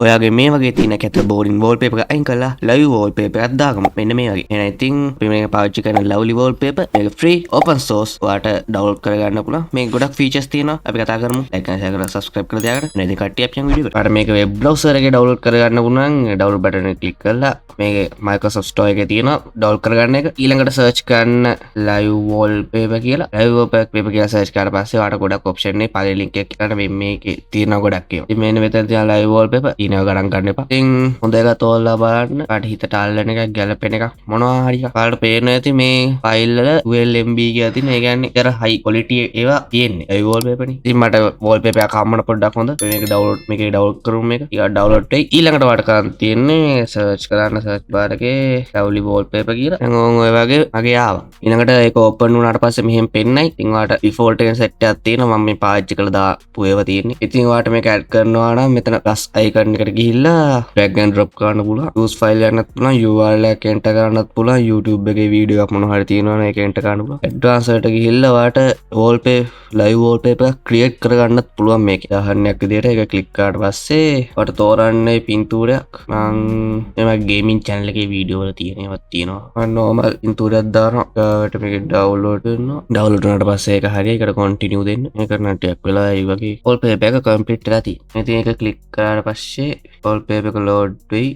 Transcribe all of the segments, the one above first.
ඔයාගේ මේ වගේ තියෙන කැත බෝරින් වෝල්පේපර් එක අයින් කරලා ලයිව් වෝල්පේපර් එකක් දාගමු. මෙන්න මේ වගේ. එහෙනම් ඉතින් ප්‍රීමියම් එක පාවිච්චි කරන ලව්ලි වෝල්පේපර් මේක ෆ්‍රී ඕපන් සෝස් ඔයාලට ඩවුන්ලෝඩ් කරගන්න පුළුවන්. මේක ගොඩක් ෆීචර්ස් තියෙනවා. අපි කතා කරමු. ලයික් කරලා ෂෙයා කරලා සබ්ස්ක්‍රයිබ් කරලා තියාගන්න. එන ඉතින් කට්ටිය අපි යමු වීඩියෝ එකට. ඔයාලට මේක වෙබ් බ්‍රවුසර් එකේ ඩවුන්ලෝඩ් කරගන්න පුළුවන්. ඩවුන්ලෝඩ් බටන් එක ක්ලික් කරලා මේකේ Microsoft Store එකේ තියෙනවා ඩවුන්ලෝඩ් කරගන්න එක. ඊළඟට සර්ච් කරන්න live wallpaper කියලා. live wallpaper කියලා සර්ච් කරලා පස්සේ ඔයාලට ගොඩක් ඔප්ෂන් නේ පළවෙනි ලින්ක් එක කරලා මේකේ තියෙනවා ගොඩක් ඒවා. ඉතින් මෙන්න මෙතන තියෙන live wallpaper ඊනව ගණන් ගන්න එපා. ඉතින් හොඳ එකක් තෝරලා බලන්න. කාට හිතට අල්ලන එකක් ගැලපෙන එකක් මොනවා හරි එකක්. කාට පේන්න ඇති මේ ෆයිල් වල 12 MB කියලා තියෙන. ඒ කියන්නේ අර high quality ඒවා තියෙන්නේ. live wallpaper නේ. ඉතින් මට wallpaper එකක් හම්බුන පොඩ්ඩක් හොඳ. මේක download මේකේ download කරමු මේක. ටිකක් download වෙයි. ඊළඟට වට කරන් තියෙන්නේ search කරන්න search bar එකේ lovely wallpaper කියලා. දැන් ඔය වගේ මගේ ආවා. ඊළඟට ඒක open වුණාට පස්සේ මෙහෙම පෙන්නයි. ඉතින් ඔයාලට default එකෙන් set එකක් තියෙනවා. මම මේ පාවිච්චි කරලා දාපු ඒවා තියෙන්නේ. ඉතින් ඔයාලට මේක add කරනවා නම් මෙතන plus icon එකට ගිහිල්ලා drag and drop කරන්න පුළුවන්. use file යන්නත් පුළුවන්. URL එක enter කරන්නත් පුළුවන්. YouTube එකේ වීඩියෝ එකක් මොනවා හරි තියෙනවා නම් ඒක enter කරන්න පුළුවන්. advanced එකට ගිහිල්ලා ඔයාලට wallpaper live wallpaper create කරගන්නත් පුළුවන් මේකේ. උදාහරණයක් විදිහට ඒක click කරාට පස්සේ ඔයාලට තෝරන්නේ පින්තූරයක්. මම මේ gaming channel එකේ වීඩියෝ වල තියෙන ඒවත් තියෙනවා. මම normal පින්තූරයක් දානවා. ඊට මේක download කරනවා. download වුණාට පස්සේ ඒක හරිය ඒකට continue දෙන්න. මේක කරන්න ටිකක් වෙලා ඒ වගේ wallpaper එක complete වෙලා තියෙනවා. ඉතින් ඒක click කරාට පස්සේ wallpaper එක load වෙයි.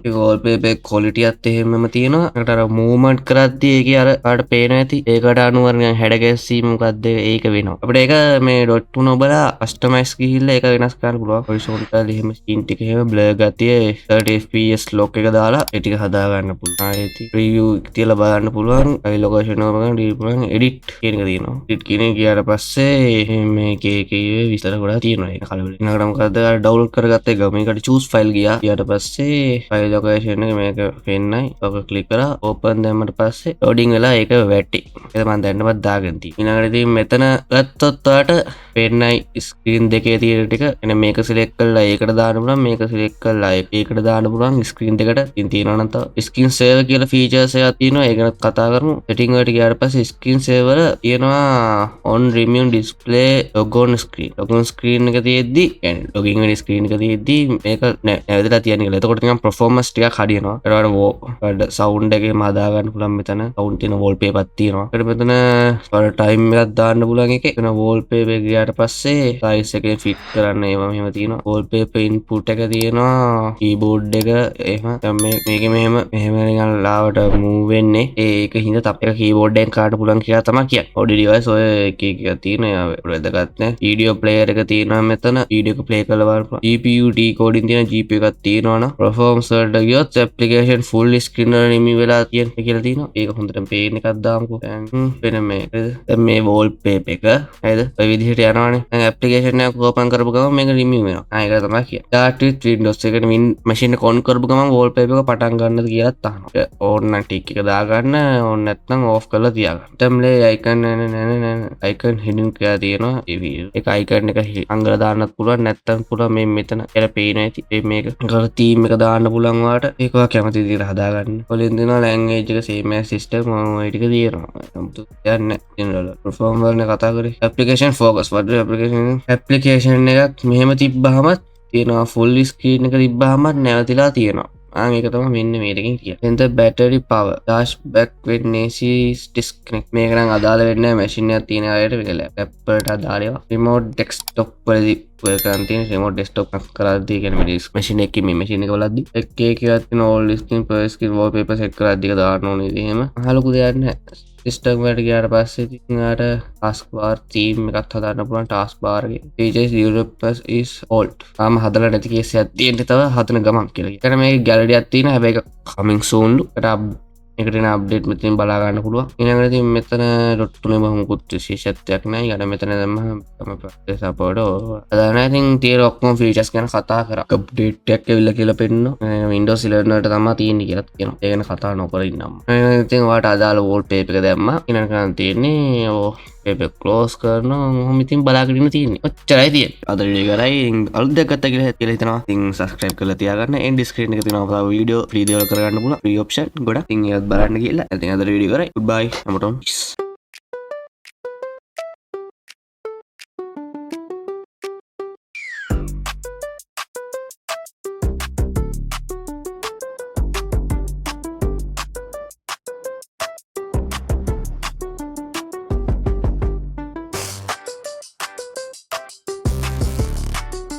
ඒ wallpaper quality එකත් එහෙමම තියෙනවා. ඒකට අර movement කරද්දී ඒකේ අර කාට පේන ඇති. ඒකට අනුව නිකන් හැඩ ගැස්සීම මොකද්ද ඒක වෙනවා. අපිට ඒක මේ dot තුන ඔබලා customize ගිහිල්ලා ඒක වෙනස් කරන්න පුළුවන්. horizontal එහෙම scene ටික එහෙම blur ගතිය 30 fps lock එක දාලා ඒ ටික හදා ගන්න පුළුවන්. ආයෙත් preview තියලා බලන්න පුළුවන්. ඒ location එක බලන්න පුළුවන්. edit කියන එක තියෙනවා. edit කියන එක ගියාට පස්සේ මේකේ විස්තර ගොඩක් තියෙනවා. ඒක කලබල. ඊළඟට මොකද්ද download කරගත්ත එක මේකට choose file ගියා. ඊට පස්සේ file location එක මේක පෙන්නයි. ඔක click කරලා open දැම්මට පස්සේ loading වෙලා ඒක වැටි. ඒක මම දැන්නවත් දාගෙන තියෙනවා. ඊළඟට ඉතින් මෙතන ගත්තොත් ඔයාලට පෙන්නයි screen දෙකේ තියෙන ටික. එන මේක select කරලා ඒකට දාන්න පුළුවන්. මේක select කරලා ඒකට දාන්න පුළුවන් screen දෙකට. ඉතින් තියෙනවා නම් තව screen saver කියලා features එකක් තියෙනවා. ඒක ගැන කතා කරමු. setting වලට ගියාට පස්සේ screen saver තියෙනවා on remain display logon screen. logon screen එක තියෙද්දි يعني login වෙන screen එක තියෙද්දි මේක නැවතලා තියන්නේ කියලා. එතකොට නිකන් performance ටිකක් හරියනවා. ඒකට sound එකේම හදා ගන්න පුළුවන් මෙතන. sound තියෙන wallpaper එකක් තියෙනවා. ඒකට මෙතන ඔයාලා time එකක් දාන්න පුළුවන් එකේ. එතන wallpaper එක ගියාට පස්සේ size එකේ fit කරන්න ඒවා මෙහෙම තියෙනවා. wallpaper input එක තියෙනවා. keyboard එක එහෙම. දැන් මේකේ මෙහෙම නිකන් ලාවට move වෙන්නේ. ඒක හින්දා තප් එක keyboard එකෙන් කාට පුළුවන් කියලා තමයි කියන්නේ. audio device ඔය එක එක තියෙනවා. වැදගත් නෑ. video player එක තියෙනවා මෙතන. video එක play කරලා බලන්න පුළුවන්. GPU decoding තියෙන GPU එකක් තියෙනවා නම් performance වලට ගියොත් application full screen වල නිමි වෙලා තියෙන කියලා තියෙනවා. ඒක හොඳටම පේන එකක් දාමුකෝ. දැන් වෙන මේක. දැන් මේ wallpaper එක හරිද? ඔය විදිහට යනවානේ. දැන් application එක open කරපු ගමන් මේක remove වෙනවා. ඒක තමයි කියන්නේ. start with windows එක machine එක on කරපු ගමන් wallpaper එක පටන් ගන්නද කියලා අහනවා. ඕන නම් tick එක දාගන්න, ඕන නැත්නම් off කරලා තියාගන්න. template icon icon hidden කියලා තියෙනවා. ඒක icon එක අංගල දාන්නත් පුළුවන්, නැත්නම් පුළුවන් මේ මෙතන එල පේන ඇති. මේක කර theme එක දාන්න පුළුවන් වාට. ඒක ඔයා කැමති විදිහට හදාගන්න. වලින් දෙනවා language එක same as system ඔය ටික තියෙනවා. 아무තු යන්නේ general perform වලනේ කතා කරේ. application focus වල application එකක් මෙහෙම තිබ්බහම තියෙනවා full screen එක තිබ්බහම නැවතිලා තියෙනවා. මේක තමයි මෙන්න මේකකින් කියන්නේ. then the battery power charge back when AC is disconnect. මේක නම් අදාළ වෙන්නේ නැහැ machine එකක් තියෙන අයට මේක laptop වලට අදාළ ඒවා. remote desktop වලදී ඔය කරන් තියෙන remote desktop එකක් කරද්දී කියන්නේ මේ machine එකේ මේ machine එක වලදී එක එකක් තියෙන all screen per screen wallpaper set කරද්දී දාන්න ඕනේ ඉතින් එහෙම. අහලුකු දෙයක් නැහැ. සිස්ටම් වලට ගියාට පස්සේ ඉතින් ආට task bar theme එකක් හදාන්න පුළුවන්. task bar එකේ pages developers is alt. තාම හදලා නැති කේස් එකක් තියෙන්නේ තව හදන ගමන් කියලා. ඒකට මේකේ gallery එකක් තියෙනවා. හැබැයි ඒක coming soon ලු. ඒකට එන අප්ඩේට් මෙතනින් බලා ගන්න පුළුවන්. ඊළඟට ඉතින් මෙතන .3 මොකුත් විශේෂත්වයක් නැහැ. ඊට මෙතන දැම්මම තමයි support අදාන ඉතින් තියෙන ඔක්කොම features ගැන කතා කරා. අප්ඩේට් එකක් ඇවිල්ලා කියලා පෙන්නනවා. Windows 11 වලට තමයි තියෙන්නේ කියලා කියනවා. ඒ ගැන කතා නොකර ඉන්නම්. ඉතින් ඔයාලට අදාළ wallpaper එක දැම්මා. ඊළඟට තියෙන්නේ paper close කරනවා. මොහොම ඉතින් බලාගෙන ඉන්න තියෙන්නේ. ඔච්චරයි තියෙන්නේ. අද වීඩියෝ කරයි අලුත් දෙයක් ගත්තා කියලා හිතනවා. ඉතින් subscribe කරලා තියාගන්න. end screen එකේ තියෙනවා වීඩියෝ free දේවල් කරගන්න පුළුවන්. free option ගොඩක්. ඉතින් ඒවත් බලන්න කියලා. ඉතින් අද වීඩියෝ කරයි. goodbye. හැමෝටම peace.